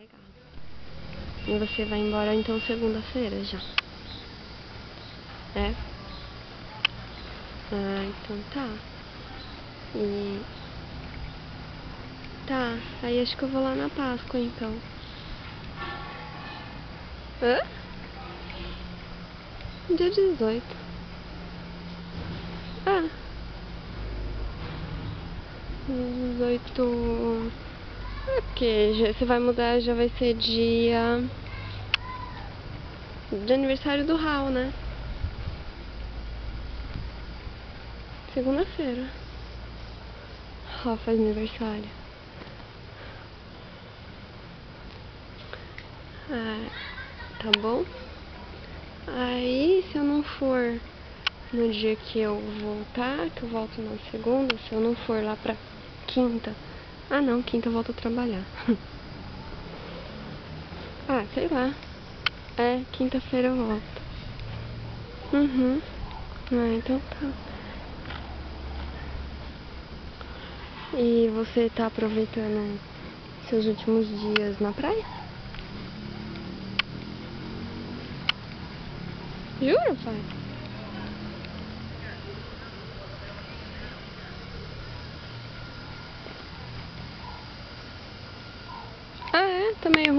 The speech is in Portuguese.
Legal. E você vai embora então segunda-feira já? É? Ah, então tá. E... Tá, aí acho que eu vou lá na Páscoa então. Hã? Dia 18. Ah. Dia 18... É porque você vai mudar, já vai ser dia... de aniversário do Raul, né? Segunda-feira. Raul faz aniversário. Ah, tá bom? Aí, se eu não for no dia que eu voltar, que eu volto na segunda, se eu não for lá pra quinta... Ah, não, quinta eu volto a trabalhar. Ah, sei lá. É, quinta-feira eu volto. Uhum. Ah, então tá. E você tá aproveitando seus últimos dias na praia? Juro, pai? Ah, é? Também é ruim.